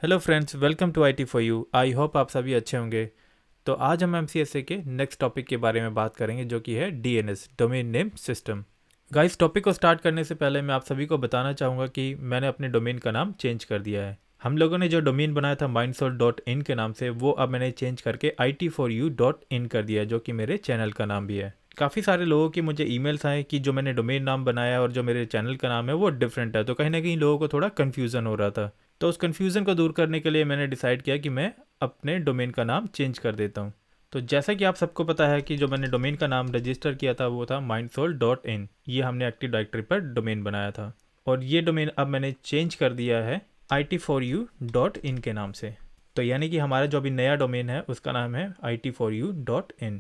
Hello friends, welcome to I T for you. I hope आप सभी अच्छे होंगे। तो आज हम MCSA के नेक्स्ट टॉपिक के बारे में बात करेंगे, जो कि है DNS, domain name system. Guys, topic को स्टार्ट करने से पहले मैं आप सभी को बताना चाहूँगा कि मैंने अपने डोमेन का नाम चेंज कर दिया है। हम लोगों ने जो डोमेन बनाया था mindsoul.in के नाम से, वो अब मैंने चेंज करके it4u.in कर दिया है, जो कि मेरे चैनल का नाम भी है। काफ़ी सारे लोगों की मुझे ईमेल्स आए कि जो मैंने डोमेन नाम बनाया और जो मेरे चैनल का नाम है वो डिफरेंट है, तो कहीं ना कहीं लोगों को थोड़ा कन्फ्यूज़न हो रहा था। तो उस कन्फ्यूज़न को दूर करने के लिए मैंने डिसाइड किया कि मैं अपने डोमेन का नाम चेंज कर देता हूँ। तो जैसा कि आप सबको पता है कि जो मैंने डोमेन का नाम रजिस्टर किया था वो था mindsoul.in। ये हमने एक्टिव डायरेक्टरी पर डोमेन बनाया था, और ये डोमेन अब मैंने चेंज कर दिया है it4u.in के नाम से। तो यानी कि हमारा जो अभी नया डोमेन है उसका नाम है it4u.in।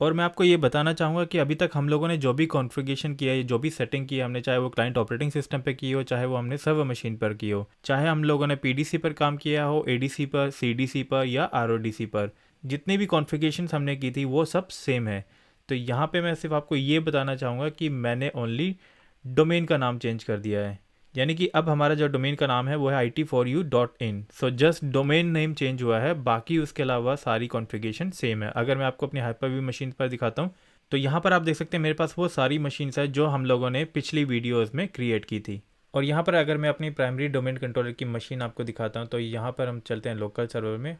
और मैं आपको ये बताना चाहूँगा कि अभी तक हम लोगों ने जो भी कॉन्फ़िगरेशन किया है, जो भी सेटिंग की है हमने, चाहे वो क्लाइंट ऑपरेटिंग सिस्टम पे की हो, चाहे वो हमने सर्वर मशीन पर की हो, चाहे हम लोगों ने PDC पर काम किया हो, ADC पर, CDC पर या RODC पर, जितनी भी कॉन्फ़िगरेशन हमने की थी वो सब सेम है। तो यहाँ पे मैं सिर्फ आपको ये बताना चाहूँगा कि मैंने ओनली डोमेन का नाम चेंज कर दिया है। यानी कि अब हमारा जो डोमेन का नाम है वो है it4u.in। So just domain name change हुआ है, बाकी उसके अलावा सारी कॉन्फ़िगरेशन सेम है। अगर मैं आपको अपनी हाइपर-वी मशीन पर दिखाता हूँ, तो यहाँ पर आप देख सकते हैं मेरे पास वो सारी मशीन्स है जो हम लोगों ने पिछली वीडियोज़ में क्रिएट की थी। और यहाँ पर अगर मैं अपनी प्राइमरी डोमेन कंट्रोलर की मशीन आपको दिखाता हूँ, तो यहाँ पर हम चलते हैं लोकल सर्वर में।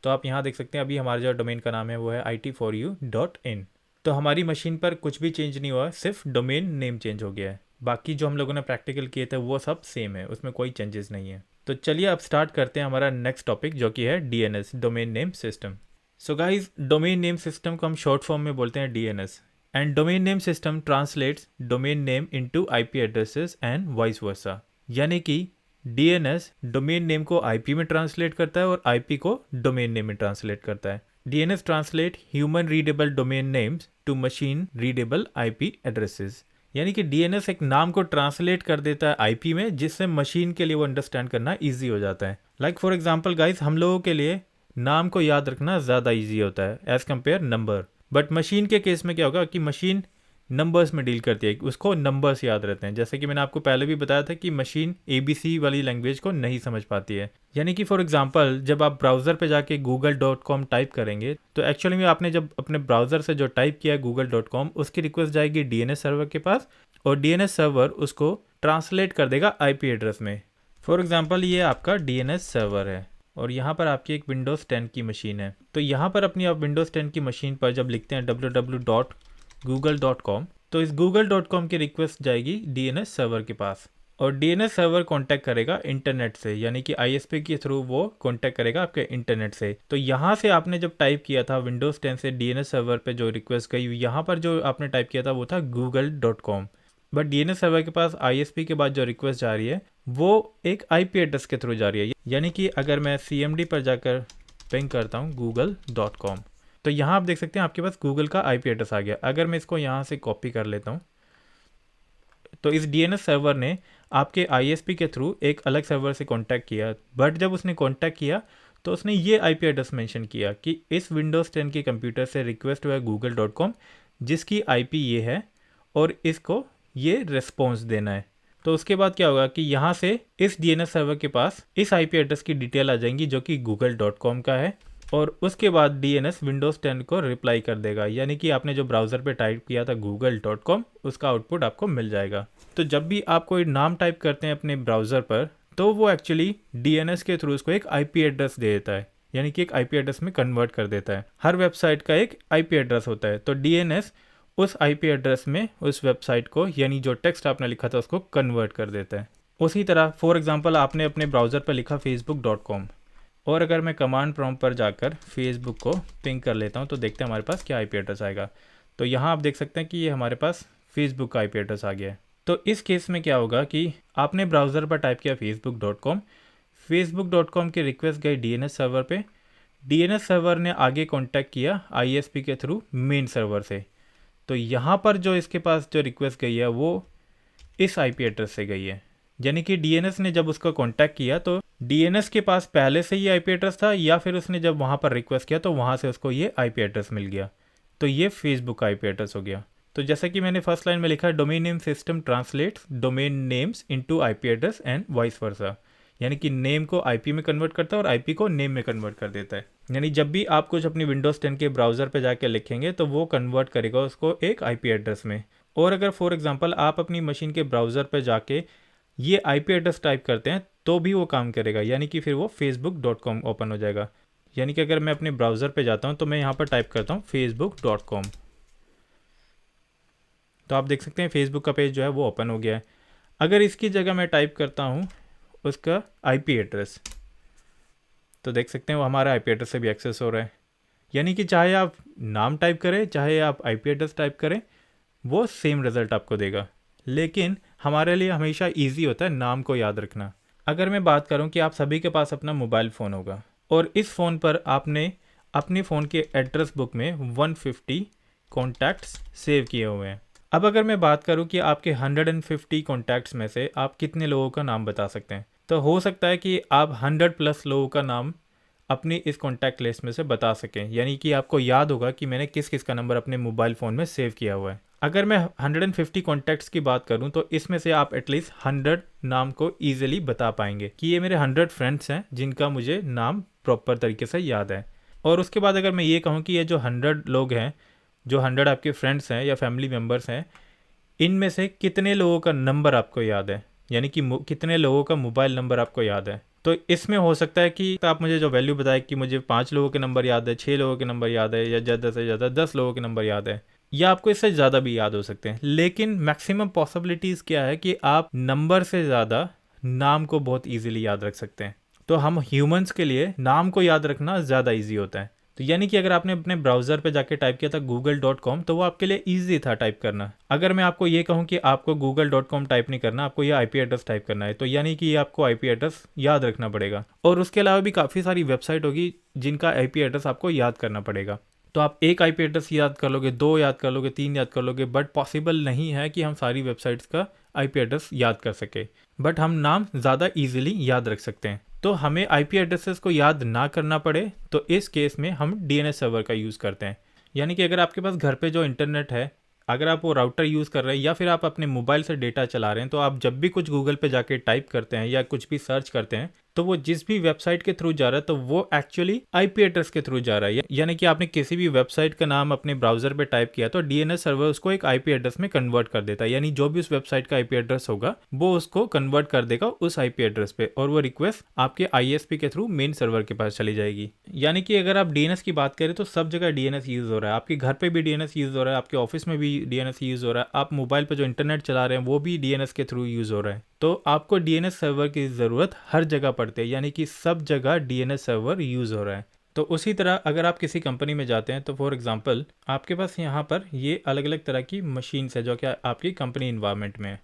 तो आप यहाँ देख सकते हैं अभी हमारा जो डोमेन का नाम है वो है it4u.in। तो हमारी मशीन पर कुछ भी चेंज नहीं हुआ, सिर्फ डोमेन नेम चेंज हो गया है। बाकी जो हम लोगों ने प्रैक्टिकल किए थे वो सब सेम है, उसमें कोई चेंजेस नहीं है। तो चलिए अब स्टार्ट करते हैं हमारा नेक्स्ट टॉपिक, जो कि है DNS, domain name system. So guys, domain name system को हम शॉर्ट फॉर्म में बोलते हैं DNS। And domain name system translates domain name into IP addresses and vice versa. यानी कि DNS डोमेन नेम को IP में ट्रांसलेट करता है और IP को डोमेन नेम में ट्रांसलेट करता है। DNS translate human readable domain names to machine readable IP addresses. यानी कि DNS एक नाम को ट्रांसलेट कर देता है IP में, जिससे मशीन के लिए वो अंडरस्टैंड करना ईजी हो जाता है। लाइक फॉर एग्जांपल गाइस, हम लोगों के लिए नाम को याद रखना ज़्यादा ईजी होता है as compare number. But machine के केस में क्या होगा कि मशीन नंबर्स में डील करती है, उसको नंबर्स याद रहते हैं। जैसे कि मैंने आपको पहले भी बताया था कि मशीन ABC वाली लैंग्वेज को नहीं समझ पाती है। यानी कि फॉर एग्जांपल जब आप ब्राउज़र पे जाके google.com टाइप करेंगे, तो एक्चुअली में आपने जब अपने ब्राउज़र से जो टाइप किया है google.com, उसकी रिक्वेस्ट जाएगी DNS सर्वर के पास, और DNS सर्वर उसको ट्रांसलेट कर देगा IP एड्रेस में। फॉर एग्जांपल ये आपका DNS सर्वर है और यहाँ पर आपकी एक विंडोज़ 10 की मशीन है। तो यहाँ पर अपनी आप विंडोज़ 10 की मशीन पर जब लिखते हैं www.google.com, तो इस google.com की रिक्वेस्ट जाएगी DNS सर्वर के पास, और DNS सर्वर कांटेक्ट करेगा इंटरनेट से, यानी कि ISP के थ्रू वो कांटेक्ट करेगा आपके इंटरनेट से। तो यहाँ से आपने जब टाइप किया था विंडोज़ 10 से DNS सर्वर पे जो रिक्वेस्ट गई, यहाँ पर जो आपने टाइप किया था वो था google.com। बट DNS सर्वर के पास ISP के बाद जो रिक्वेस्ट जा रही है वो एक IP एड्रेस के थ्रू जा रही है। यानी कि अगर मैं CMD पर जाकर पिंग करता हूँ google.com, तो यहाँ आप देख सकते हैं आपके पास गूगल का IP एड्रेस आ गया। अगर मैं इसको यहाँ से कॉपी कर लेता हूँ, तो इस DNS सर्वर ने आपके ISP के थ्रू एक अलग सर्वर से कांटेक्ट किया। बट जब उसने कांटेक्ट किया तो उसने ये IP एड्रेस मेंशन किया कि इस विंडोज़ 10 के कंप्यूटर से रिक्वेस्ट हुआ है google.com, जिसकी IP ये है, और इसको ये रिस्पॉन्स देना है। तो उसके बाद क्या होगा कि यहाँ से इस DNS सर्वर के पास इस IP एड्रेस की डिटेल आ जाएंगी जो कि google.com का है, और उसके बाद DNS विंडोज़ 10 को रिप्लाई कर देगा। यानी कि आपने जो ब्राउज़र पे टाइप किया था google.com, उसका आउटपुट आपको मिल जाएगा। तो जब भी आप कोई नाम टाइप करते हैं अपने ब्राउज़र पर, तो वो एक्चुअली DNS के थ्रू उसको एक IP एड्रेस दे देता है, यानी कि एक IP एड्रेस में कन्वर्ट कर देता है। हर वेबसाइट का एक IP एड्रेस होता है, तो DNS उस IP एड्रेस में उस वेबसाइट को, यानी जो टेक्स्ट आपने लिखा था उसको कन्वर्ट कर देता है। उसी तरह फॉर एग्जांपल आपने अपने ब्राउज़र पर लिखा facebook.com, और अगर मैं कमांड प्रॉम्प्ट पर जाकर फेसबुक को पिंग कर लेता हूं, तो देखते हैं हमारे पास क्या IP एड्रेस आएगा। तो यहाँ आप देख सकते हैं कि ये हमारे पास फेसबुक का IP एड्रेस आ गया है। तो इस केस में क्या होगा कि आपने ब्राउज़र पर टाइप किया facebook.com की रिक्वेस्ट गई DNS सर्वर पे, DNS सर्वर ने आगे कॉन्टैक्ट किया ISP के थ्रू मेन सर्वर से। तो यहाँ पर जो इसके पास जो रिक्वेस्ट गई है वो इस IP एड्रेस से गई है। यानी कि DNS ने जब उसका कांटेक्ट किया तो DNS के पास पहले से ही IP एड्रेस था, या फिर उसने जब वहाँ पर रिक्वेस्ट किया तो वहाँ से उसको ये IP एड्रेस मिल गया। तो ये फेसबुक का IP एड्रेस हो गया। तो जैसा कि मैंने फर्स्ट लाइन में लिखा, domain name system translates domain names into IP address and vice versa. यानी कि नेम को आईपी में कन्वर्ट करता है और आईपी को नेम में कन्वर्ट कर देता है। यानी जब भी आप कुछ अपनी विंडोज़ 10 के ब्राउज़र पे जाके लिखेंगे तो वो कन्वर्ट करेगा उसको एक आईपी एड्रेस में। और अगर फॉर एग्जांपल आप अपनी मशीन के ब्राउज़र पे जाके ये आईपी एड्रेस टाइप करते हैं तो भी वो काम करेगा, यानी कि फिर वो facebook.com ओपन हो जाएगा। यानी कि अगर मैं अपने ब्राउज़र पे जाता हूँ तो मैं यहाँ पर टाइप करता हूँ facebook.com, तो आप देख सकते हैं फेसबुक का पेज जो है वो ओपन हो गया है। अगर इसकी जगह मैं टाइप करता हूँ उसका आईपी एड्रेस, तो देख सकते हैं वो हमारा आईपी एड्रेस से भी एक्सेस हो रहा है। यानी कि चाहे आप नाम टाइप करें चाहे आप आईपी एड्रेस टाइप करें वो सेम रिज़ल्ट आपको देगा। लेकिन हमारे लिए हमेशा इजी होता है नाम को याद रखना। अगर मैं बात करूं कि आप सभी के पास अपना मोबाइल फ़ोन होगा और इस फ़ोन पर आपने अपने फ़ोन के एड्रेस बुक में 150 कॉन्टैक्ट्स सेव किए हुए हैं। अब अगर मैं बात करूं कि आपके 150 कॉन्टैक्ट्स में से आप कितने लोगों का नाम बता सकते हैं, तो हो सकता है कि आप 100+ लोगों का नाम अपनी इस कॉन्टैक्ट लिस्ट में से बता सकें। यानी कि आपको याद होगा कि मैंने किस किस का नंबर अपने मोबाइल फ़ोन में सेव किया हुआ है। अगर मैं 150 कॉन्टैक्ट्स की बात करूं तो इसमें से आप एटलीस्ट 100 नाम को ईजिली बता पाएंगे कि ये मेरे 100 फ्रेंड्स हैं जिनका मुझे नाम प्रॉपर तरीके से याद है। और उसके बाद अगर मैं ये कहूँ कि ये जो 100 लोग हैं, जो 100 आपके फ्रेंड्स हैं या फैमिली मेम्बर्स हैं, इनमें से कितने लोगों का नंबर आपको याद है, यानी कि कितने लोगों का मोबाइल नंबर आपको याद है। तो इसमें हो सकता है कि आप मुझे जो वैल्यू बताए कि मुझे 5 लोगों के नंबर याद है, 6 लोगों के नंबर याद है, या ज़्यादा से ज़्यादा 10 लोगों के नंबर याद है, या आपको इससे ज़्यादा भी याद हो सकते हैं। लेकिन मैक्सिमम पॉसिबिलिटीज़ क्या है कि आप नंबर से ज़्यादा नाम को बहुत ईजिली याद रख सकते हैं। तो हम ह्यूमंस के लिए नाम को याद रखना ज़्यादा ईजी होता है। तो यानी कि अगर आपने अपने ब्राउज़र पे जाके टाइप किया था google.com तो वो आपके लिए ईजी था टाइप करना। अगर मैं आपको ये कहूँ कि आपको google.com टाइप नहीं करना, आपको ये आईपी एड्रेस टाइप करना है, तो यानी कि ये आपको आईपी एड्रेस याद रखना पड़ेगा। और उसके अलावा भी काफ़ी सारी वेबसाइट होगी जिनका आईपी एड्रेस आपको याद करना पड़ेगा। तो आप एक आईपी एड्रेस याद कर लोगे, 2 याद कर लोगे, 3 याद कर लोगे, बट पॉसिबल नहीं है कि हम सारी वेबसाइट्स का आईपी एड्रेस याद कर सके। बट हम नाम ज़्यादा ईजिली याद रख सकते हैं। तो हमें आईपी एड्रेसेस को याद ना करना पड़े तो इस केस में हम डीएनएस सर्वर का यूज़ करते हैं। यानी कि अगर आपके पास घर पे जो इंटरनेट है, अगर आप वो राउटर यूज़ कर रहे हैं या फिर आप अपने मोबाइल से डेटा चला रहे हैं, तो आप जब भी कुछ गूगल पे जाके टाइप करते हैं या कुछ भी सर्च करते हैं तो वो जिस भी वेबसाइट के थ्रू जा रहा है तो वो एक्चुअली आईपी एड्रेस के थ्रू जा रहा है। यानी कि आपने किसी भी वेबसाइट का नाम अपने ब्राउज़र पे टाइप किया तो डीएनएस सर्वर उसको एक आईपी एड्रेस में कन्वर्ट कर देता है। यानी जो भी उस वेबसाइट का आईपी एड्रेस होगा वो उसको कन्वर्ट कर देगा उस आईपी एड्रेस पे, और वो रिक्वेस्ट आपके आईएसपी के थ्रू मेन सर्वर के पास चली जाएगी। यानी कि अगर आप डीएनएस की बात करें तो सब जगह डीएनएस यूज़ हो रहा है। आपके घर पे भी डीएनएस यूज़ हो रहा है, आपके ऑफिस में भी डीएनएस यूज़ हो रहा है, आप मोबाइल पे जो इंटरनेट चला रहे हैं वो भी डीएनएस के थ्रू यूज़ हो रहा है। तो आपको डीएनएस सर्वर की ज़रूरत हर जगह पड़ती है, यानी कि सब जगह डीएनएस सर्वर यूज़ हो रहा है। तो उसी तरह अगर आप किसी कंपनी में जाते हैं तो फॉर एग्जांपल आपके पास यहाँ पर ये अलग अलग तरह की मशीन्स है जो कि आपकी कंपनी इन्वायरमेंट में है,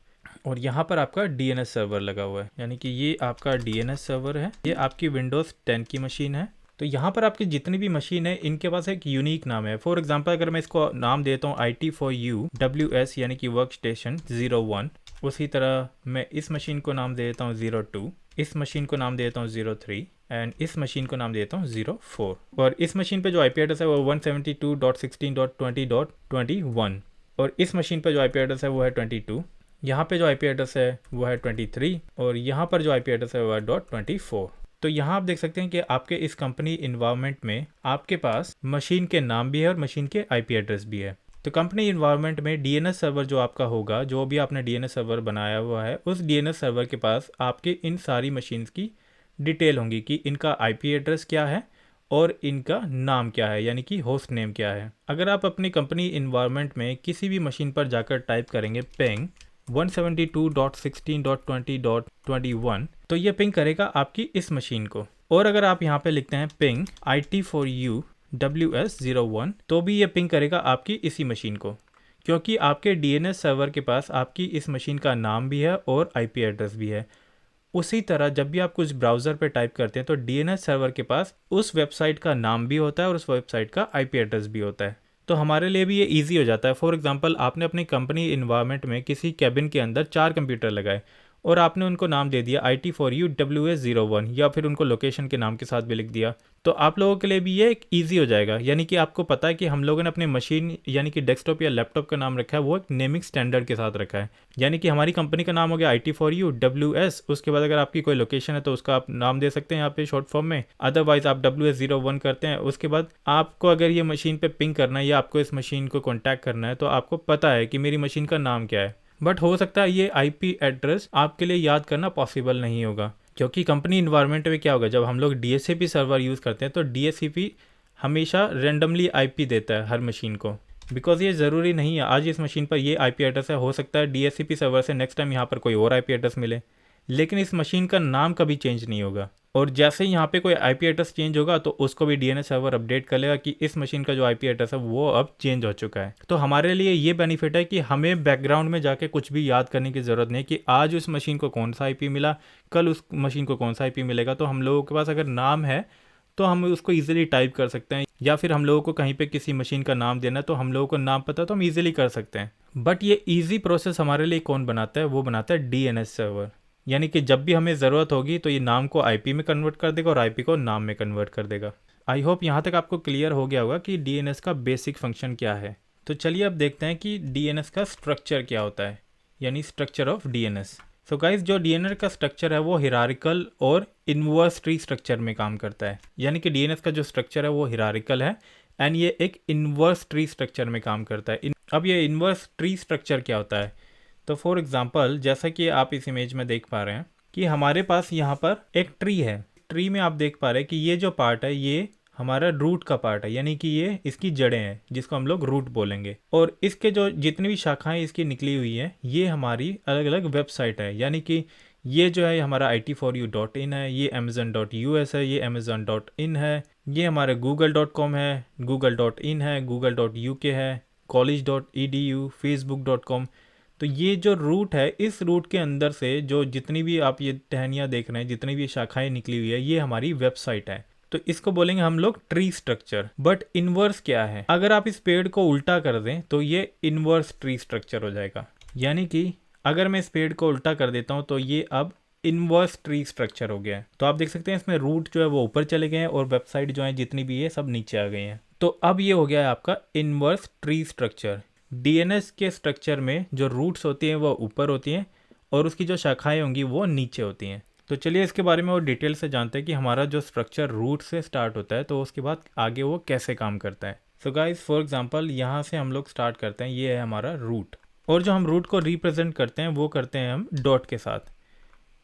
और यहाँ पर आपका डीएनएस सर्वर लगा हुआ है। यानी कि ये आपका डीएनएस सर्वर है, ये आपकी विंडोज़ 10 की मशीन है। तो यहाँ पर आपकी जितनी भी मशीन है इनके पास एक यूनिक नाम है। फॉर एग्जांपल अगर मैं इसको नाम देता हूँ IT4U WS यानी कि वर्क स्टेशन 01, उसी तरह मैं इस मशीन को नाम देता हूँ 02, इस मशीन को नाम देता हूँ 03 एंड इस मशीन को नाम देता हूँ 04। और इस मशीन पे जो आईपी एड्रेस है वो 172.16.20.21, और इस मशीन पे जो आईपी एड्रेस है वो है 22, यहाँ पे जो आईपी एड्रेस है वो है 23, और यहाँ पर जो आईपी एड्रेस है वो है .24। तो यहाँ आप देख सकते हैं कि आपके इस कंपनी इन्वायरमेंट में आपके पास मशीन के नाम भी है और मशीन के आईपी एड्रेस भी है। तो कंपनी इन्वायरमेंट में डीएनएस सर्वर जो आपका होगा, जो भी आपने डीएनएस सर्वर बनाया हुआ है, उस डीएनएस सर्वर के पास आपके इन सारी मशीन्स की डिटेल होंगी कि इनका आईपी एड्रेस क्या है और इनका नाम क्या है, यानी कि होस्ट नेम क्या है। अगर आप अपनी कंपनी इन्वायरमेंट में किसी भी मशीन पर जाकर टाइप करेंगे पिंग 172.16.20.21 तो ये पिंग करेगा आपकी इस मशीन को। और अगर आप यहाँ पे लिखते हैं पिंग IT4U WS01 तो भी ये पिंग करेगा आपकी इसी मशीन को, क्योंकि आपके डीएनएस सर्वर के पास आपकी इस मशीन का नाम भी है और आईपी एड्रेस भी है। उसी तरह जब भी आप कुछ ब्राउज़र पे टाइप करते हैं तो डीएनएस सर्वर के पास उस वेबसाइट का नाम भी होता है और उस वेबसाइट का आईपी एड्रेस भी होता है। तो हमारे लिए भी ये इजी हो जाता है। फॉर एग्जांपल आपने अपनी कंपनी इन्वायरमेंट में किसी कैबिन के अंदर 4 कंप्यूटर लगाए और आपने उनको नाम दे दिया IT4U WS01 या फिर उनको लोकेशन के नाम के साथ भी लिख दिया, तो आप लोगों के लिए भी ये एक ईजी हो जाएगा। यानी कि आपको पता है कि हम लोगों ने अपने मशीन यानी कि डेस्कटॉप या लैपटॉप का नाम रखा है वो एक नेमिंग स्टैंडर्ड के साथ रखा है। यानी कि हमारी कंपनी का नाम हो गया IT4U WS, उसके बाद अगर आपकी कोई लोकेशन है तो उसका आप नाम दे सकते हैं यहाँ पे शॉर्ट फॉर्म में, अदरवाइज आप WS01 करते हैं। उसके बाद आपको अगर ये मशीन पे पिंग करना है या आपको इस मशीन को कॉन्टैक्ट करना है तो आपको पता है कि मेरी मशीन का नाम क्या है। बट हो सकता है ये IP एड्रेस आपके लिए याद करना पॉसिबल नहीं होगा, क्योंकि कंपनी इन्वायरमेंट में क्या होगा, जब हम लोग DHCP सर्वर यूज़ करते हैं तो DHCP हमेशा रेंडमली IP देता है हर मशीन को, बिकॉज ये ज़रूरी नहीं है आज इस मशीन पर ये IP एड्रेस है, हो सकता है DHCP सर्वर से नेक्स्ट टाइम यहाँ पर कोई और IP एड्रेस मिले, लेकिन इस मशीन का नाम कभी चेंज नहीं होगा। और जैसे ही यहाँ पे कोई IP एड्रेस चेंज होगा तो उसको भी DNS सर्वर अपडेट कर लेगा कि इस मशीन का जो IP एड्रेस है वो अब चेंज हो चुका है। तो हमारे लिए ये बेनिफिट है कि हमें बैकग्राउंड में जाके कुछ भी याद करने की ज़रूरत नहीं कि आज उस मशीन को कौन सा IP मिला, कल उस मशीन को कौन सा IP मिलेगा। तो हम लोगों के पास अगर नाम है तो हम उसको ईजिली टाइप कर सकते हैं, या फिर हम लोगों को कहीं पे किसी मशीन का नाम देना है तो हम लोगों को नाम पता तो हम ईजिली कर सकते हैं। बट ये ईजी प्रोसेस हमारे लिए कौन बनाता है, वो बनाता है DNS सर्वर। यानी कि जब भी हमें ज़रूरत होगी तो ये नाम को IP में कन्वर्ट कर देगा और IP को नाम में कन्वर्ट कर देगा। आई होप यहाँ तक आपको क्लियर हो गया होगा कि DNS का बेसिक फंक्शन क्या है। तो चलिए अब देखते हैं कि DNS का स्ट्रक्चर क्या होता है, यानी structure of DNS। So guys, जो DNS का स्ट्रक्चर है वो हिरारिकल और इन्वर्स ट्री स्ट्रक्चर में काम करता है। यानी कि DNS का जो स्ट्रक्चर है वो हिरारिकल है एंड ये एक इन्वर्स ट्री स्ट्रक्चर में काम करता है। अब ये इन्वर्स ट्री स्ट्रक्चर क्या होता है, तो फॉर एग्जांपल जैसा कि आप इस इमेज में देख पा रहे हैं कि हमारे पास यहाँ पर एक ट्री है। ट्री में आप देख पा रहे हैं कि ये जो पार्ट है ये हमारा रूट का पार्ट है, यानी कि ये इसकी जड़ें हैं जिसको हम लोग रूट बोलेंगे। और इसके जो जितनी भी शाखाएं इसकी निकली हुई है ये हमारी अलग अलग वेबसाइट है। यानी कि ये जो है हमारा IT4U.in है, ये Amazon.us है, ये Amazon.in है, ये हमारा Google.com है, Google.in है, Google.uk है, College.edu, Facebook.com। तो ये जो रूट है इस रूट के अंदर से जो जितनी भी आप ये टहनियाँ देख रहे हैं, जितनी भी शाखाएं निकली हुई है, ये हमारी वेबसाइट है। तो इसको बोलेंगे हम लोग ट्री स्ट्रक्चर। बट इनवर्स क्या है, अगर आप इस पेड़ को उल्टा कर दें तो ये इनवर्स ट्री स्ट्रक्चर हो जाएगा। यानी कि अगर मैं इस पेड़ को उल्टा कर देता हूँ तो ये अब इनवर्स ट्री स्ट्रक्चर हो गया है। तो आप देख सकते हैं इसमें रूट जो है वो ऊपर चले गए हैं और वेबसाइट जो है जितनी भी है सब नीचे आ गई हैं। तो अब ये हो गया है आपका इनवर्स ट्री स्ट्रक्चर। DNS के स्ट्रक्चर में जो रूट्स होती हैं वो ऊपर होती हैं और उसकी जो शाखाएं होंगी वो नीचे होती हैं। तो चलिए इसके बारे में और डिटेल से जानते हैं कि हमारा जो स्ट्रक्चर रूट से स्टार्ट होता है तो उसके बाद आगे वो कैसे काम करता है। सो गाइस, फॉर एग्जांपल यहाँ से हम लोग स्टार्ट करते हैं, ये है हमारा रूट। और जो हम रूट को रिप्रेजेंट करते हैं वो करते हैं हम डॉट के साथ।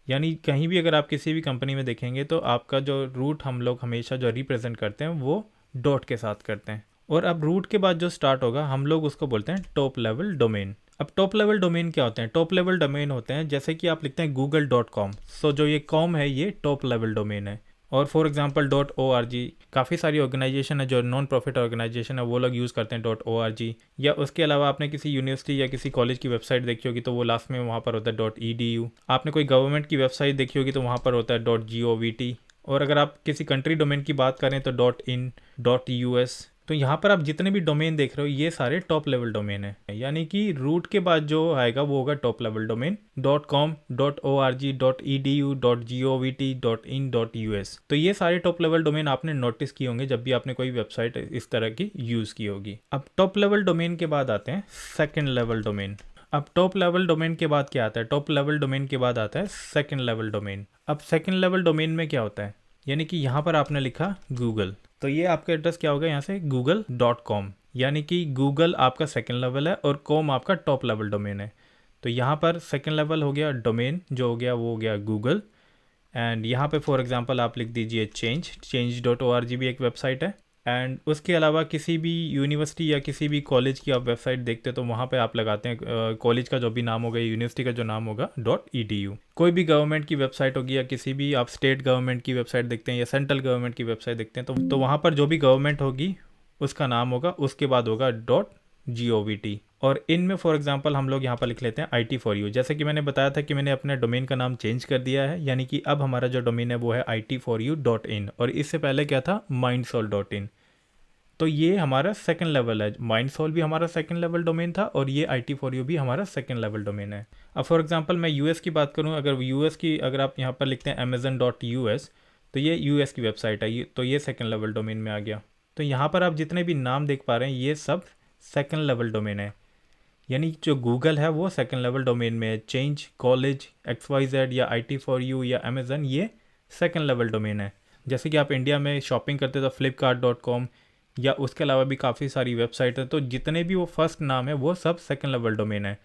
यानी कहीं भी अगर आप किसी भी कंपनी में देखेंगे तो आपका जो रूट हम लोग हमेशा जो रिप्रेजेंट करते हैं वो डॉट के साथ करते हैं। और अब रूट के बाद जो स्टार्ट होगा हम लोग उसको बोलते हैं टॉप लेवल डोमेन। अब टॉप लेवल डोमेन क्या होते हैं, टॉप लेवल डोमेन होते हैं जैसे कि आप लिखते हैं google.com। सो जो ये कॉम है ये टॉप लेवल डोमेन है। और फॉर एग्जांपल .org, काफ़ी सारी ऑर्गेनाइजेशन है जो नॉन प्रॉफिट ऑर्गेनाइजेशन है वो लोग यूज़ करते हैं .org। या उसके अलावा आपने किसी यूनिवर्सिटी या किसी कॉलेज की वेबसाइट देखी होगी तो वो लास्ट में वहाँ पर होता है .edu। आपने कोई गवर्नमेंट की वेबसाइट देखी होगी तो वहाँ पर होता है .govt। और अगर आप किसी कंट्री डोमेन की बात करें तो .in, .us। तो यहाँ पर आप जितने भी डोमेन देख रहे हो ये सारे टॉप लेवल डोमेन है। यानी कि रूट के बाद जो आएगा वो होगा top level domain .com, .org, .edu, .govt, .in, .us। तो ये सारे टॉप लेवल डोमेन आपने नोटिस किए होंगे जब भी आपने कोई वेबसाइट इस तरह की यूज़ की होगी। अब टॉप लेवल डोमेन के बाद आते हैं सेकेंड लेवल डोमेन। अब टॉप लेवल डोमेन के बाद क्या आता है, टॉप लेवल डोमेन के बाद आता है सेकेंड लेवल डोमेन। अब सेकेंड लेवल डोमेन में क्या होता है, यानी कि यहाँ पर आपने लिखा गूगल, तो ये आपका एड्रेस क्या होगा यहाँ से google.com। यानी कि गूगल आपका सेकेंड लेवल है और कॉम आपका टॉप लेवल डोमेन है। तो यहाँ पर सेकेंड लेवल हो गया डोमेन जो हो गया वो हो गया गूगल। एंड यहाँ पे फॉर एग्जांपल आप लिख दीजिए change.org भी एक वेबसाइट है। एंड उसके अलावा किसी भी यूनिवर्सिटी या किसी भी कॉलेज की आप वेबसाइट देखते हो तो वहाँ पे आप लगाते हैं कॉलेज का जो भी नाम होगा, यूनिवर्सिटी का जो नाम होगा .edu। कोई भी गवर्नमेंट की वेबसाइट होगी या किसी भी आप स्टेट गवर्नमेंट की वेबसाइट देखते हैं या सेंट्रल गवर्नमेंट की वेबसाइट देखते हैं तो वहाँ पर जो भी गवर्नमेंट होगी उसका नाम होगा, उसके बाद होगा .govt। और इनमें फॉर एग्जांपल हम लोग यहाँ पर लिख लेते हैं IT4U। जैसे कि मैंने बताया था कि मैंने अपने डोमेन का नाम चेंज कर दिया है, यानी कि अब हमारा जो डोमेन है वो है IT4U.in और इससे पहले क्या था mindsoul.in। तो ये हमारा सेकंड लेवल है। माइंडसोल भी हमारा सेकंड लेवल डोमेन था और ये IT4U भी हमारा सेकंड लेवल डोमेन है। अब फॉर एग्जांपल मैं यूएस की बात करूं, अगर आप यहाँ पर लिखते हैं amazon.us, तो ये यूएस की वेबसाइट है, तो ये सेकंड लेवल डोमेन में आ गया। तो यहाँ पर आप जितने भी नाम देख पा रहे हैं ये सब सेकंड लेवल डोमेन है। यानी जो गूगल है वो सेकंड लेवल डोमेन में है, चेंज, कॉलेज, XYZ या IT4U या अमेज़न ये सेकंड लेवल डोमेन है। जैसे कि आप इंडिया में शॉपिंग करते तो flipkart.com या उसके अलावा भी काफ़ी सारी वेबसाइट है, तो जितने भी वो फर्स्ट नाम है वो सब सेकंड लेवल डोमेन है।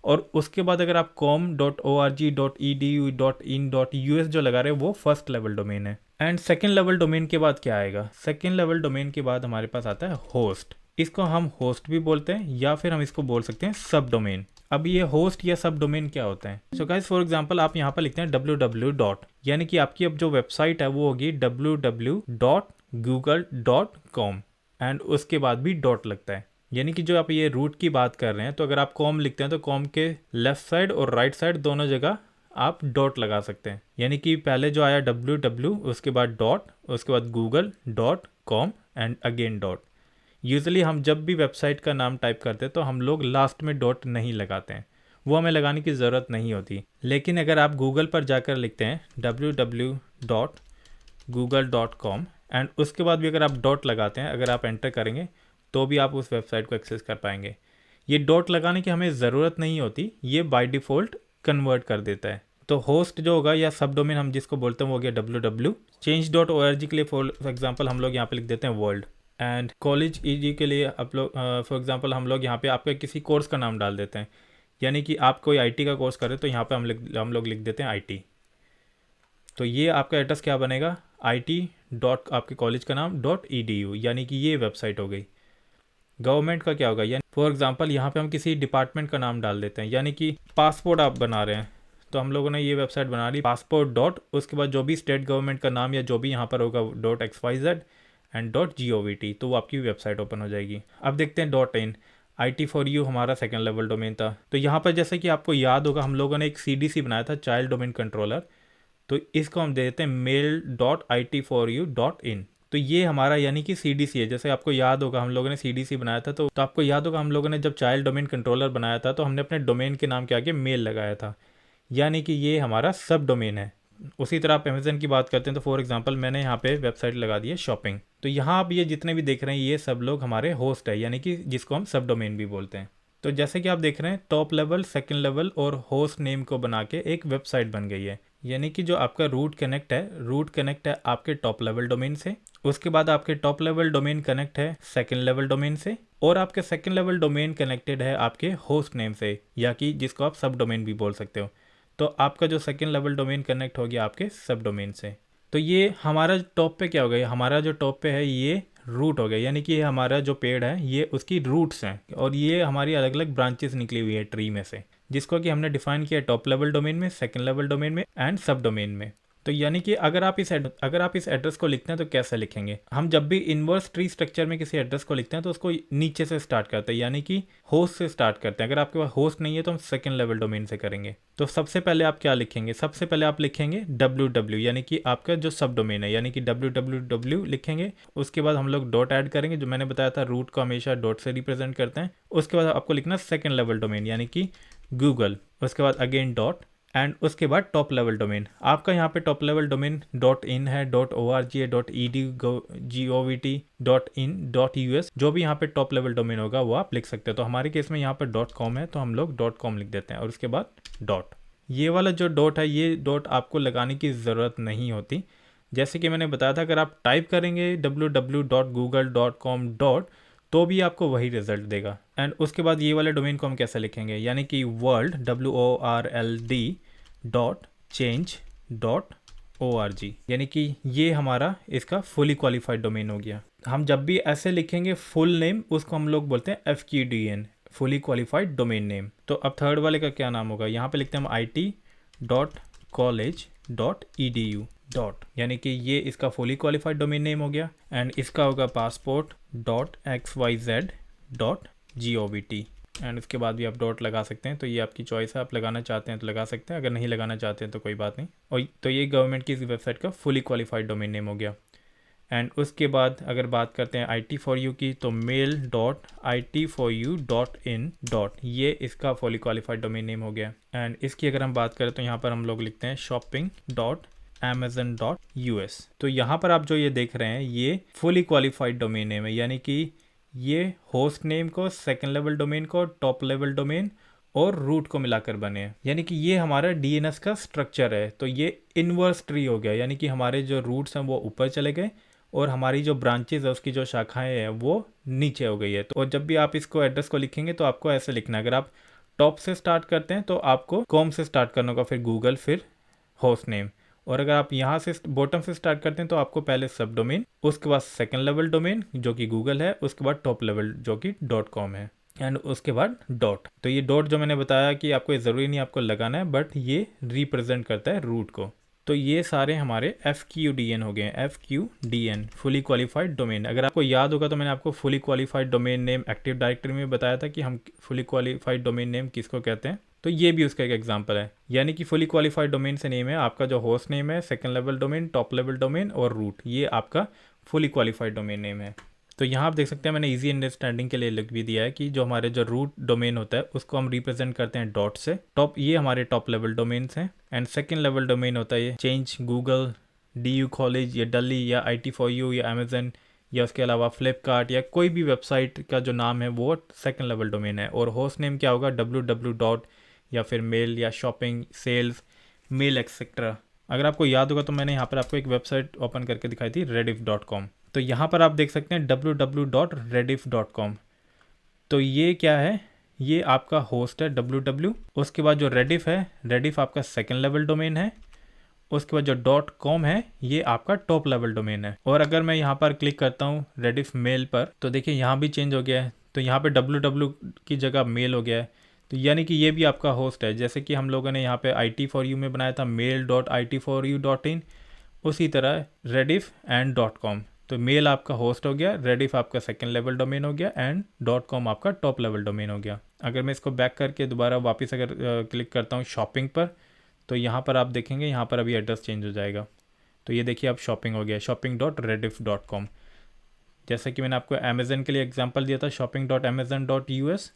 और उसके बाद अगर आप com.org.edu.in.us जो लगा रहे हैं वो फर्स्ट लेवल डोमेन है। एंड सेकंड लेवल डोमेन के बाद क्या आएगा? सेकंड लेवल डोमेन के बाद हमारे पास आता है होस्ट। इसको हम होस्ट भी बोलते हैं या फिर हम इसको बोल सकते हैं सब डोमेन। अब ये होस्ट या सब डोमेन क्या होता है? सो गाइस फॉर एग्जांपल आप यहाँ पर लिखते हैं www. यानी कि आपकी अब जो वेबसाइट है वो होगी www.google.com एंड उसके बाद भी डॉट लगता है। यानी कि जो आप ये रूट की बात कर रहे हैं, तो अगर आप कॉम लिखते हैं तो कॉम के लेफ्ट साइड और राइट साइड दोनों जगह आप डॉट लगा सकते हैं। यानी कि पहले जो आया www, उसके बाद डॉट, उसके बाद google.com and again dot. Usually हम जब भी वेबसाइट का नाम टाइप करते हैं तो हम लोग लास्ट में डॉट नहीं लगाते हैं, वो हमें लगाने की ज़रूरत नहीं होती। लेकिन अगर आप गूगल पर जाकर लिखते हैं www.google.com एंड उसके बाद भी अगर आप डॉट लगाते हैं, अगर आप एंटर करेंगे तो भी आप उस वेबसाइट को एक्सेस कर पाएंगे। ये डॉट लगाने की हमें ज़रूरत नहीं होती, ये बाय डिफ़ॉल्ट कन्वर्ट कर देता है। तो होस्ट जो होगा या सब डोमेन हम जिसको बोलते हैं वो हो गया www। change.org के लिए फॉर एग्जांपल हम लोग यहाँ पे लिख देते हैं वर्ल्ड। एंड कॉलेज EG के लिए आप लोग फॉर एग्जांपल हम लोग यहाँ पे आपके किसी कोर्स का नाम डाल देते हैं। यानी कि आप कोई IT का कोर्स करें तो यहाँ पे हम लोग लिख देते हैं IT। तो ये आपका एड्रेस क्या बनेगा? IT डॉट आपके कॉलेज का नाम .edu, यानी कि ये वेबसाइट हो गई। गवर्नमेंट का क्या होगा? यानी फॉर एग्जांपल यहाँ पे हम किसी डिपार्टमेंट का नाम डाल देते हैं। यानी कि पासपोर्ट आप बना रहे हैं तो हम लोगों ने ये वेबसाइट बना ली पासपोर्ट डॉट, उसके बाद जो भी स्टेट गवर्नमेंट का नाम या जो भी यहाँ पर होगा .xyz एंड .govt, तो वो आपकी वेबसाइट ओपन हो जाएगी। अब देखते हैं .in। IT4U हमारा सेकंड लेवल डोमेन था। तो यहाँ पर जैसे कि आपको याद होगा हम लोगों ने एक CDC बनाया था, चाइल्ड डोमेन कंट्रोलर, तो इसको हम दे देते हैं mail.it4u.in। तो ये हमारा यानी कि CDC है। जैसे आपको याद होगा हम लोगों ने CDC बनाया था, तो आपको याद होगा हम लोगों ने जब चाइल्ड डोमेन कंट्रोलर बनाया था तो हमने अपने डोमेन के नाम के आगे मेल लगाया था, यानी कि ये हमारा सब डोमेन है। उसी तरह आप अमेज़न की बात करते हैं तो फॉर एग्जांपल मैंने यहाँ पे वेबसाइट लगा दी है शॉपिंग। तो यहाँ आप ये जितने भी देख रहे हैं ये सब लोग हमारे होस्ट है, यानी कि जिसको हम सब डोमेन भी बोलते हैं। तो जैसे कि आप देख रहे हैं टॉप लेवल, सेकंड लेवल और होस्ट नेम को बना के एक वेबसाइट बन गई है। यानी कि जो आपका रूट कनेक्ट है आपके टॉप लेवल डोमेन से, उसके बाद आपके टॉप लेवल डोमेन कनेक्ट है सेकंड लेवल डोमेन से, और आपके सेकंड लेवल डोमेन कनेक्टेड है आपके होस्ट नेम से, या कि जिसको आप सब डोमेन भी बोल सकते हो। तो आपका जो सेकंड लेवल डोमेन कनेक्ट हो गया आपके सब डोमेन से। तो ये हमारा टॉप पे क्या हो गया? हमारा जो टॉप पे है ये रूट हो गया, यानी कि ये हमारा जो पेड़ है ये उसकी रूट्स हैं और ये हमारी अलग अलग ब्रांचेस निकली हुई है ट्री में से, जिसको कि हमने डिफाइन किया टॉप लेवल डोमेन में, सेकंड लेवल डोमेन में एंड सब डोमेन में। तो यानी कि अगर आप इस एड्रेस को लिखते हैं तो कैसे लिखेंगे? हम जब भी इन्वर्स ट्री स्ट्रक्चर में किसी एड्रेस को लिखते हैं तो उसको नीचे से स्टार्ट करते हैं, यानी कि होस्ट से स्टार्ट करते हैं। अगर आपके पास होस्ट नहीं है तो हम सेकंड लेवल डोमेन से करेंगे। तो सबसे पहले आप क्या लिखेंगे? सबसे पहले आप लिखेंगे www, यानी कि आपका जो सब डोमेन है, यानी कि www लिखेंगे। उसके बाद हम लोग डॉट ऐड करेंगे, जो मैंने बताया था रूट को हमेशा डॉट से रिप्रेजेंट करते हैं। उसके बाद आपको लिखना सेकंड लेवल डोमेन, यानी कि गूगल, उसके बाद अगेन डॉट एंड उसके बाद टॉप लेवल डोमेन। आपका यहाँ पे टॉप लेवल डोमेन .in है, .org है, .edu, govt, .in, .us, जो भी यहाँ पे टॉप लेवल डोमेन होगा वो आप लिख सकते हो। तो हमारे केस में यहाँ पे .com है तो हम लोग .com लिख देते हैं और उसके बाद डॉट। ये वाला जो डॉट है ये डॉट आपको लगाने की ज़रूरत नहीं होती। जैसे कि मैंने बताया था अगर आप टाइप करेंगे www.google.com तो भी आपको वही रिजल्ट देगा। एंड उसके बाद ये वाले डोमेन को हम कैसे लिखेंगे? यानी कि world .change.org, यानी कि ये हमारा इसका फुली क्वालिफाइड डोमेन हो गया। हम जब भी ऐसे लिखेंगे फुल नेम, उसको हम लोग बोलते हैं FQDN, fully qualified domain name. तो अब थर्ड वाले का क्या नाम होगा? यहाँ पे लिखते हैं हम IT.college.edu डॉट, यानी कि ये इसका फुली क्वालिफाइड डोमेन नेम हो गया। एंड इसका होगा passport.xyz.govt एंड उसके बाद भी आप डॉट लगा सकते हैं। तो ये आपकी चॉइस है, आप लगाना चाहते हैं तो लगा सकते हैं, अगर नहीं लगाना चाहते हैं तो कोई बात नहीं। और तो ये गवर्नमेंट की इस वेबसाइट का फुली क्वालिफाइड डोमेन नेम हो गया। एंड उसके बाद अगर बात करते हैं IT4U की, तो mail.it4u.in. ये इसका फुली क्वालिफाइड डोमेन नेम हो गया। एंड इसकी अगर हम बात करें तो यहाँ पर हम लोग लिखते हैं shopping.amazon.us। तो यहाँ पर आप जो ये देख रहे हैं ये फुली क्वालिफाइड डोमेन नेम है, यानी कि ये होस्ट नेम को, सेकंड लेवल डोमेन को, टॉप लेवल डोमेन और रूट को मिलाकर बने हैं। यानी कि ये हमारा DNS का स्ट्रक्चर है। तो ये इन्वर्स ट्री हो गया, यानी कि हमारे जो रूट्स हैं वो ऊपर चले गए और हमारी जो ब्रांचेज है उसकी जो शाखाएं हैं वो नीचे हो गई है। तो और जब भी आप इसको एड्रेस को लिखेंगे तो आपको ऐसे लिखना है। अगर आप टॉप से स्टार्ट करते हैं तो आपको कॉम से स्टार्ट करना होगा, फिर गूगल, फिर होस्ट नेम। और अगर आप यहाँ से बॉटम से स्टार्ट करते हैं तो आपको पहले सब डोमेन, उसके बाद सेकंड लेवल डोमेन जो कि गूगल है, उसके बाद टॉप लेवल जो कि .com है, एंड उसके बाद डॉट। तो ये डॉट जो मैंने बताया कि आपको ये ज़रूरी नहीं आपको लगाना है, बट ये रिप्रेजेंट करता है रूट को। तो ये सारे हमारे FQDN हो गए हैं, FQDN फुली क्वालिफाइड डोमेन। अगर आपको याद होगा तो मैंने आपको fully qualified domain name active directory में बताया था कि हम फुली क्वालिफाइड डोमेन नेम किसको कहते हैं। तो ये भी उसका एक एग्जांपल है, यानी कि फुली क्वालिफाइड डोमेन से नेम है आपका जो होस्ट नेम है, second level domain, top level domain और रूट, ये आपका फुली क्वालिफाइड डोमेन नेम है। तो यहाँ आप देख सकते हैं मैंने इजी अंडरस्टैंडिंग के लिए लिख भी दिया है कि जो हमारे जो रूट डोमेन होता है उसको हम रिप्रेजेंट करते हैं डॉट से। टॉप, ये हमारे टॉप लेवल डोमेन्स हैं, एंड सेकंड लेवल डोमेन होता है ये चेंज, गूगल, DU कॉलेज या डली या IT4U या अमेजन या उसके अलावा फ्लिपकार्ट या कोई भी वेबसाइट का जो नाम है वो सेकंड लेवल डोमेन है। और होस्ट नेम क्या होगा, www. या फिर मेल या शॉपिंग, सेल्स, मेल एक्सेट्रा। अगर आपको याद होगा तो मैंने यहाँ पर आपको एक वेबसाइट ओपन करके दिखाई थी, rediff.com। तो यहाँ पर आप देख सकते हैं www.rediff.com। तो ये क्या है, ये आपका होस्ट है www। उसके बाद जो रेडिफ है, रेडिफ आपका सेकंड लेवल डोमेन है। उसके बाद जो .com है ये आपका टॉप लेवल डोमेन है। और अगर मैं यहाँ पर क्लिक करता हूँ रेडिफ मेल पर, तो देखिए यहाँ भी चेंज हो गया है। तो यहाँ पे www की जगह मेल हो गया है। तो यानी कि ये भी आपका होस्ट है, जैसे कि हम लोगों ने यहाँ पे IT4U में बनाया था mail.it4u.in, उसी तरह रेडिफ एंड .com। तो मेल आपका होस्ट हो गया, रेडिफ आपका सेकंड लेवल डोमेन हो गया, एंड .com आपका टॉप लेवल डोमेन हो गया। अगर मैं इसको बैक करके दोबारा वापस अगर क्लिक करता हूँ शॉपिंग पर, तो यहाँ पर आप देखेंगे यहाँ पर अभी एड्रेस चेंज हो जाएगा। तो ये देखिए अब शॉपिंग हो गया, shopping.rediff.com। जैसे कि मैंने आपको अमेजन के लिए एग्जांपल दिया था shopping.amazon.us।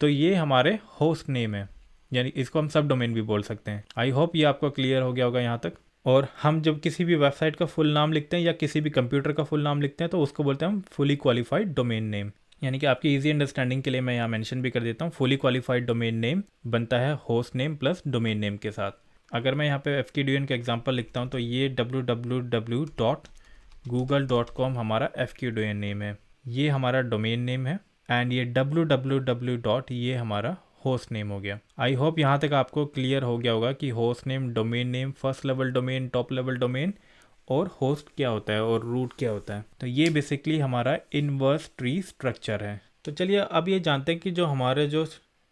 तो ये हमारे होस्ट नेम है, यानी इसको हम सब डोमेन भी बोल सकते हैं। आई होप ये आपको क्लियर हो गया होगा यहाँ तक। और हम जब किसी भी वेबसाइट का फुल नाम लिखते हैं या किसी भी कंप्यूटर का फुल नाम लिखते हैं तो उसको बोलते हैं हम फुली क्वालिफाइड डोमेन नेम। यानी कि आपकी इजी अंडरस्टैंडिंग के लिए मैं यहाँ मेंशन भी कर देता हूँ, फुली क्वालिफाइड डोमेन नेम बनता है host name plus domain name के साथ। अगर मैं यहाँ पे FQDN का एग्जांपल लिखता हूँ तो ये www.google.com हमारा FQDN नेम है, ये हमारा डोमेन नेम है, एंड ये www. ये हमारा होस्ट नेम हो गया। आई होप यहाँ तक आपको क्लियर हो गया होगा कि host name, domain name, first level domain, top level domain और होस्ट क्या होता है और रूट क्या होता है। तो ये बेसिकली हमारा इन्वर्स ट्री स्ट्रक्चर है। तो चलिए अब ये जानते हैं कि जो हमारे जो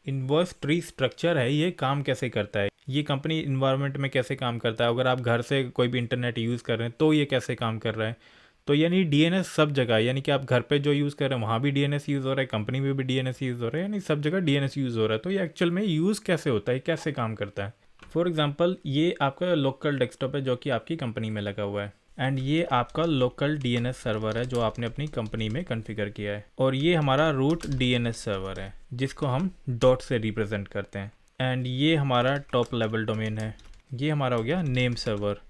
इन्वर्स ट्री स्ट्रक्चर है ये काम कैसे करता है, ये कंपनी इन्वायरमेंट में कैसे काम करता है। अगर आप घर से कोई भी इंटरनेट यूज़ कर रहे हैं तो ये कैसे काम कर रहा है। तो यानी DNS सब जगह, यानी कि आप घर पे जो यूज़ कर रहे हैं वहाँ भी DNS यूज़ हो रहा है, कंपनी में भी DNS यूज़ हो रहा है, यानी सब जगह DNS यूज़ हो रहा है। तो ये एक्चुअल में यूज़ कैसे होता है, कैसे काम करता है। फॉर एग्जांपल ये आपका लोकल डेस्कटॉप है जो कि आपकी कंपनी में लगा हुआ है, एंड ये आपका लोकल DNS सर्वर है जो आपने अपनी कंपनी में कॉन्फ़िगर किया है। और ये हमारा रूट DNS सर्वर है जिसको हम डॉट से रिप्रेजेंट करते हैं, एंड ये हमारा टॉप लेवल डोमेन है। ये हमारा हो गया नेम सर्वर।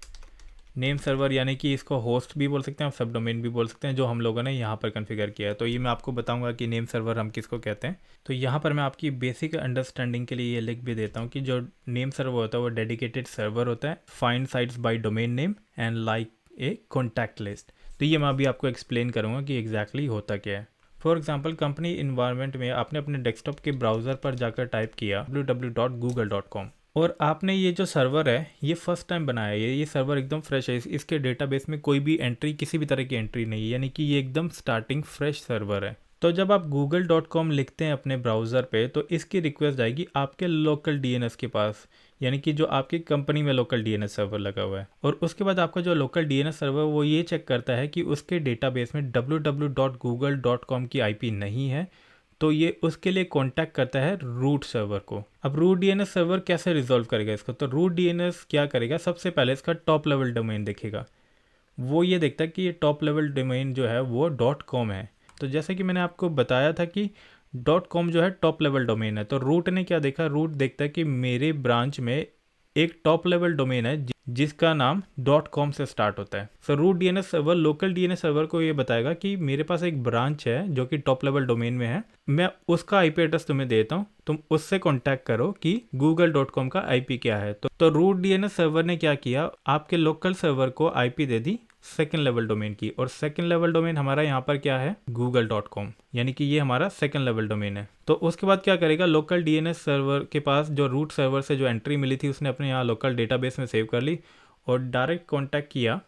नेम सर्वर यानी कि इसको होस्ट भी बोल सकते हैं, सब डोमेन भी बोल सकते हैं, जो हम लोगों ने यहाँ पर कॉन्फ़िगर किया है। तो ये मैं आपको बताऊंगा कि नेम सर्वर हम किसको कहते हैं। तो यहाँ पर मैं आपकी बेसिक अंडरस्टैंडिंग के लिए ये लिख भी देता हूँ कि जो नेम सर्वर होता है वो डेडिकेटेड सर्वर होता है, find sites by domain name and like a contact list. तो ये मैं अभी आपको एक्सप्लेन करूँगा कि एग्जैक्टली होता क्या है। फॉर एग्जाम्पल कंपनी इन्वायरमेंट में आपने अपने डेस्कटॉप के ब्राउज़र पर जाकर टाइप किया www.google.com, और आपने ये जो सर्वर है ये फर्स्ट टाइम बनाया है, ये सर्वर एकदम फ्रेश है, इसके डेटाबेस में कोई भी एंट्री, किसी भी तरह की एंट्री नहीं है, यानी कि ये एकदम स्टार्टिंग फ्रेश सर्वर है। तो जब आप google.com लिखते हैं अपने ब्राउज़र पे तो इसकी रिक्वेस्ट जाएगी आपके लोकल DNS के पास, यानी कि जो आपकी कंपनी में लोकल DNS सर्वर लगा हुआ है। और उसके बाद आपका जो लोकल DNS सर्वर वो ये चेक करता है कि उसके डेटाबेस में www.google.com की IP नहीं है, तो ये उसके लिए कांटेक्ट करता है रूट सर्वर को। अब रूट DNS सर्वर कैसे रिजॉल्व करेगा इसको, तो रूट DNS क्या करेगा, सबसे पहले इसका टॉप लेवल डोमेन देखेगा, वो ये देखता है कि ये टॉप लेवल डोमेन जो है वो .com है। तो जैसे कि मैंने आपको बताया था कि .com जो है टॉप लेवल डोमेन है, तो रूट ने क्या देखा, रूट देखता है कि मेरे ब्रांच में एक टॉप लेवल डोमेन है जिसका नाम .com से स्टार्ट होता है। So root DNS server local DNS server को ये बताएगा कि मेरे पास एक ब्रांच है जो कि टॉप लेवल डोमेन में है, मैं उसका आईपी एड्रेस तुम्हें देता हूँ, तुम उससे कांटेक्ट करो कि google.com का आईपी क्या है। तो रूट डीएनएस सर्वर ने क्या किया, आपके लोकल सर्वर को IP they the second level domain की, और सेकंड लेवल डोमेन हमारा यहाँ पर क्या है, google.com, यानी कि ये हमारा सेकंड लेवल डोमेन है। तो उसके बाद क्या करेगा, लोकल डीएनएस सर्वर के पास जो रूट सर्वर से जो एंट्री मिली थी उसने अपने यहाँ लोकल डेटाबेस में सेव कर ली और डायरेक्ट कांटेक्ट किया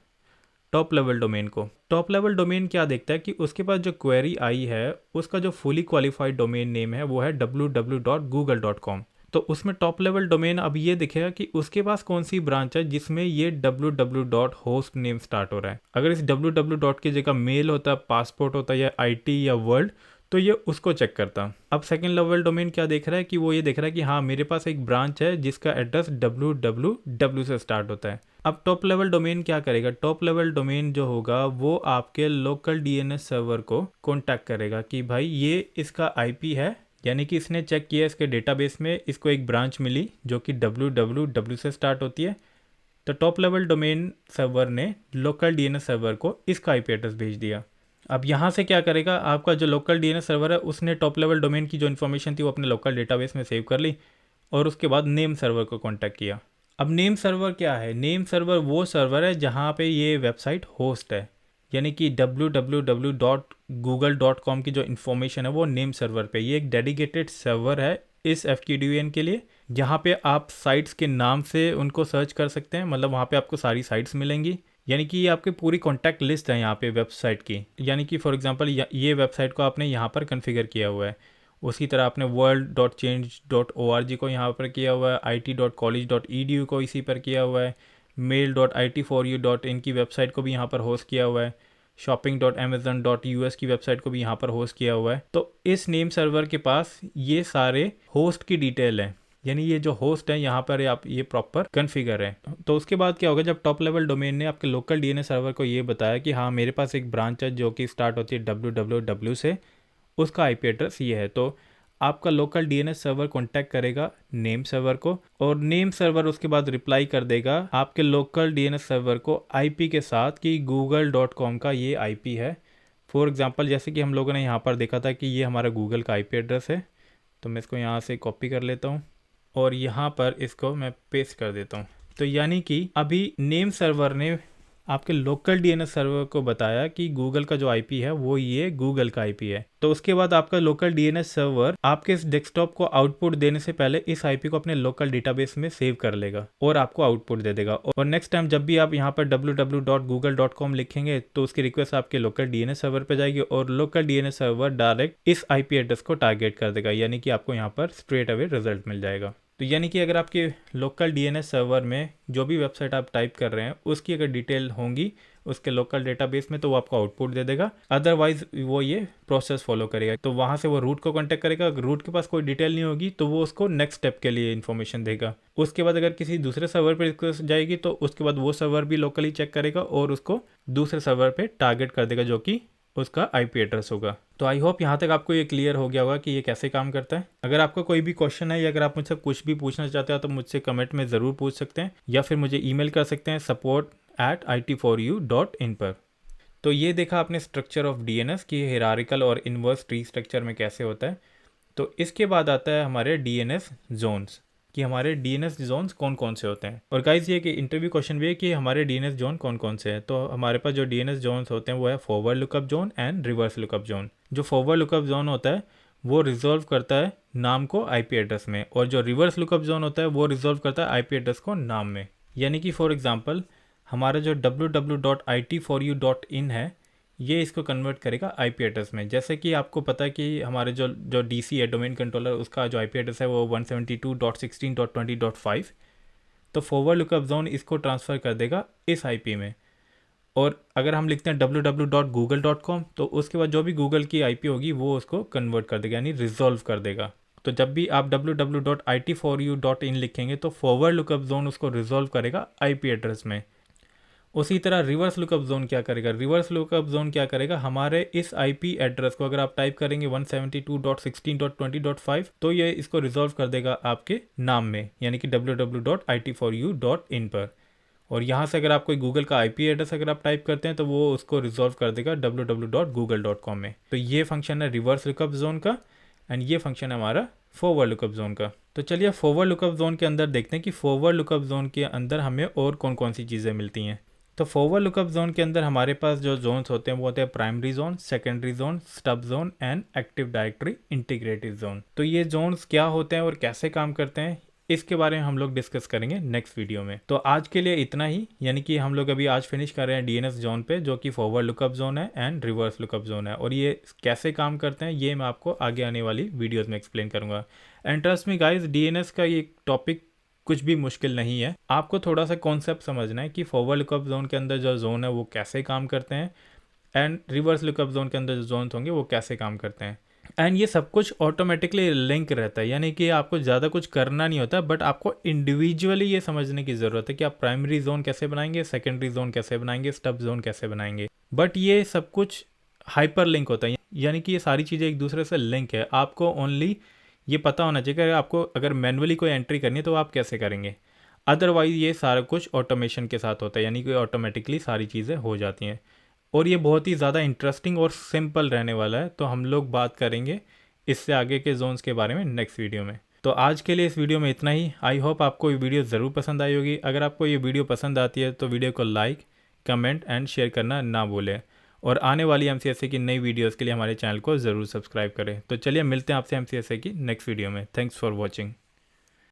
टॉप लेवल डोमेन को। टॉप लेवल डोमेन क्या देखता है कि उसके पास जो क्वेरी आई है उसका जो फुली क्वालिफाइड डोमेन नेम है वो है www.google.com। तो उसमें टॉप लेवल डोमेन अब ये दिखेगा कि उसके पास कौन सी ब्रांच है जिसमें ये www.host नेम स्टार्ट हो रहा है। अगर इस www. की जगह मेल होता, पासपोर्ट होता या IT या वर्ल्ड, तो ये उसको चेक करता। अब सेकंड लेवल डोमेन क्या देख रहा है कि वो ये देख रहा है कि हाँ मेरे पास एक ब्रांच है जिसका एड्रेस www से स्टार्ट होता है। अब टॉप लेवल डोमेन क्या करेगा, टॉप लेवल डोमेन जो होगा वो आपके लोकल डीएनएस सर्वर को कांटेक्ट करेगा कि भाई ये इसका आईपी है, यानी कि इसने चेक किया इसके डेटाबेस में इसको एक ब्रांच मिली जो कि www से स्टार्ट होती है। तो टॉप लेवल डोमेन सर्वर ने लोकल डीएनएस सर्वर को इसका आईपी एड्रेस भेज दिया। अब यहाँ से क्या करेगा, आपका जो लोकल डीएनएस सर्वर है उसने टॉप लेवल डोमेन की जो इन्फॉर्मेशन थी वो अपने लोकल डेटाबेस में सेव कर ली और उसके बाद नेम सर्वर को कांटेक्ट किया। अब नेम सर्वर क्या है, नेम सर्वर वो सर्वर है जहाँ पे ये वेबसाइट होस्ट है, यानी कि www.google.com की जो इन्फॉर्मेशन है वो नेम सर्वर पे, ये एक डेडिकेटेड सर्वर है इस FQDN के लिए, जहाँ पे आप साइट्स के नाम से उनको सर्च कर सकते हैं। मतलब वहाँ पे आपको सारी साइट्स मिलेंगी, यानी कि ये आपकी पूरी कॉन्टैक्ट लिस्ट है यहाँ पे वेबसाइट की। यानी कि फॉर एग्जांपल ये वेबसाइट को आपने यहाँ पर कॉन्फ़िगर किया हुआ है, उसी तरह आपने world.change.org को यहाँ पर किया हुआ है, it.college.edu को इसी पर किया हुआ है, mail.it4u.in की वेबसाइट को भी यहाँ पर होस्ट किया हुआ है, shopping.amazon.us की वेबसाइट को भी यहाँ पर होस्ट किया हुआ है। तो इस नेम सर्वर के पास ये सारे होस्ट की डिटेल है, यानी ये जो होस्ट है यहाँ पर आप ये प्रॉपर कॉन्फ़िगर है। तो उसके बाद क्या होगा, जब टॉप लेवल डोमेन ने आपके लोकल डीएनएस सर्वर को ये बताया कि हाँ मेरे पास एक ब्रांच है जो कि स्टार्ट होती है www से, उसका आईपी एड्रेस ये है, तो आपका लोकल डीएनएस सर्वर कांटेक्ट करेगा नेम सर्वर को और नेम सर्वर उसके बाद रिप्लाई कर देगा आपके लोकल डीएनएस सर्वर को आईपी के साथ कि google.com का ये आईपी है। फॉर एग्जांपल जैसे कि हम लोगों ने यहाँ पर देखा था कि ये हमारा गूगल का आईपी एड्रेस है, तो मैं इसको यहाँ से कॉपी कर लेता हूँ और यहाँ पर इसको मैं पेस्ट कर देता हूँ। तो यानी कि अभी नेम सर्वर ने आपके लोकल डीएनएस सर्वर को बताया कि गूगल का जो आईपी है वो ये गूगल का आईपी है। तो उसके बाद आपका लोकल डीएनएस सर्वर आपके इस डेस्कटॉप को आउटपुट देने से पहले इस आईपी को अपने लोकल डेटाबेस में सेव कर लेगा और आपको आउटपुट दे देगा। और नेक्स्ट टाइम जब भी आप यहाँ पर www.google.com लिखेंगे तो उसकी रिक्वेस्ट आपके लोकल डीएनएस सर्वर पे जाएगी और लोकल डीएनएस सर्वर डायरेक्ट इस आईपी एड्रेस को टारगेट कर देगा, यानी कि आपको यहाँ पर स्ट्रेट अवे रिजल्ट मिल जाएगा। तो यानी कि अगर आपके लोकल डीएनएस सर्वर में जो भी वेबसाइट आप टाइप कर रहे हैं उसकी अगर डिटेल होंगी उसके लोकल डेटाबेस में तो वो आपको आउटपुट दे देगा, अदरवाइज वो ये प्रोसेस फॉलो करेगा। तो वहाँ से वो रूट को कांटेक्ट करेगा, अगर रूट के पास कोई डिटेल नहीं होगी तो वो उसको नेक्स्ट स्टेप के लिए इन्फॉर्मेशन देगा। उसके बाद अगर किसी दूसरे सर्वर पर रिक्वेस्ट जाएगी तो उसके बाद वो सर्वर भी लोकली चेक करेगा और उसको दूसरे सर्वर पर टारगेट कर देगा जो कि उसका आईपी एड्रेस होगा। तो आई होप यहाँ तक आपको ये क्लियर हो गया होगा कि ये कैसे काम करता है। अगर आपका कोई भी क्वेश्चन है या अगर आप मुझसे कुछ भी पूछना चाहते हो तो मुझसे कमेंट में ज़रूर पूछ सकते हैं या फिर मुझे ईमेल कर सकते हैं support@it4u.in पर। तो ये देखा आपने स्ट्रक्चर ऑफ डीएनएस की हिरारिकल और इन्वर्स ट्री स्ट्रक्चर में कैसे होता है। तो इसके बाद आता है हमारे डीएनएस जोन्स कि हमारे डीएनएस जोन्स कौन कौन से होते हैं। और गाइस ये कि इंटरव्यू क्वेश्चन भी है कि हमारे डीएनएस जोन कौन कौन से हैं। तो हमारे पास जो डीएनएस जोन्स होते हैं वो है forward lookup zone and reverse lookup zone. जो फॉरवर्ड लुकअप जोन होता है वो रिजॉल्व करता है नाम को आईपी एड्रेस में और जो रिवर्स लुकअप जोन होता है वो रिजॉल्व करता है आईपी एड्रेस को नाम में। यानी कि फॉर एग्जांपल हमारा जो www.it4u.in है ये इसको कन्वर्ट करेगा आईपी एड्रेस में। जैसे कि आपको पता है कि हमारे जो डीसी है डोमेन कंट्रोलर उसका जो आईपी एड्रेस है वो 172.16.20.5, तो फॉरवर्ड लुकअप जोन इसको ट्रांसफ़र कर देगा इस आईपी में। और अगर हम लिखते हैं www.google.com तो उसके बाद जो भी गूगल की आईपी होगी वो उसको कन्वर्ट कर देगा यानी रिजॉल्व कर देगा। तो जब भी आप www.it4u.in लिखेंगे तो फॉरवर्ड लुकअप जोन उसको रिजॉल्व करेगा आईपी एड्रेस में। उसी तरह रिवर्स लुकअप जोन क्या करेगा, रिवर्स लुकअप जोन क्या करेगा, हमारे इस आईपी एड्रेस को अगर आप टाइप करेंगे 172.16.20.5 तो ये इसको रिजॉल्व कर देगा आपके नाम में, यानी कि www.it4u.in पर। और यहाँ से अगर आप कोई गूगल का आईपी एड्रेस अगर आप टाइप करते हैं तो वो उसको रिजॉल्व कर देगा www.google.com में। तो ये फंक्शन है रिवर्स लुकअप जोन का, एंड ये फंक्शन है हमारा फॉरवर्ड लुकअप जोन का। तो चलिए फॉरवर्ड लुकअप जोन के अंदर देखते हैं कि फॉरवर्ड लुकअप जोन के अंदर हमें और कौन कौन सी चीज़ें मिलती हैं। तो फॉरवर्ड लुकअप जोन के अंदर हमारे पास जो जोन्स होते हैं वो होते हैं primary zone, secondary zone, stub zone and active directory integrated zone. तो ये जोन्स क्या होते हैं और कैसे काम करते हैं इसके बारे में हम लोग डिस्कस करेंगे नेक्स्ट वीडियो में। तो आज के लिए इतना ही, यानी कि हम लोग अभी आज फिनिश कर रहे हैं डीएनएस जोन पे, जो कि फॉरवर्ड लुकअप जोन है एंड रिवर्स लुकअप जोन है, और ये कैसे काम करते हैं ये मैं आपको आगे आने वाली वीडियोस में एक्सप्लेन करूंगा। And trust me guys, DNS का ये टॉपिक कुछ भी मुश्किल नहीं है, आपको थोड़ा सा कॉन्सेप्ट समझना है कि फॉरवर्ड लुकअप जोन के अंदर जो जोन है वो कैसे काम करते हैं एंड रिवर्स लुकअप जोन के अंदर जो जोन होंगे वो कैसे काम करते हैं। एंड ये सब कुछ ऑटोमेटिकली लिंक रहता है, यानी कि आपको ज़्यादा कुछ करना नहीं होता, बट आपको इंडिविजुअली ये समझने की ज़रूरत है कि आप प्राइमरी जोन कैसे बनाएंगे, सेकेंडरी जोन कैसे बनाएंगे, स्टब जोन कैसे बनाएंगे। बट ये सब कुछ हाइपर लिंक होता है, यानी कि ये सारी चीज़ें एक दूसरे से लिंक है। आपको ओनली ये पता होना चाहिए कि आपको अगर मैनुअली कोई एंट्री करनी है तो आप कैसे करेंगे, अदरवाइज ये सारा कुछ ऑटोमेशन के साथ होता है, यानी कि ऑटोमेटिकली सारी चीज़ें हो जाती हैं। और ये बहुत ही ज़्यादा इंटरेस्टिंग और सिंपल रहने वाला है, तो हम लोग बात करेंगे इससे आगे के जोन्स के बारे में नेक्स्ट वीडियो में। तो आज के लिए इस वीडियो में इतना ही। आई होप आपको ये वीडियो ज़रूर पसंद आई होगी। अगर आपको ये वीडियो पसंद आती है तो वीडियो को लाइक, कमेंट एंड शेयर करना ना भूलें, और आने वाली एमसीएसए की नई वीडियोज़ के लिए हमारे चैनल को ज़रूर सब्सक्राइब करें। तो चलिए मिलते हैं आपसे एमसीएसए की नेक्स्ट वीडियो में। Thanks for watching.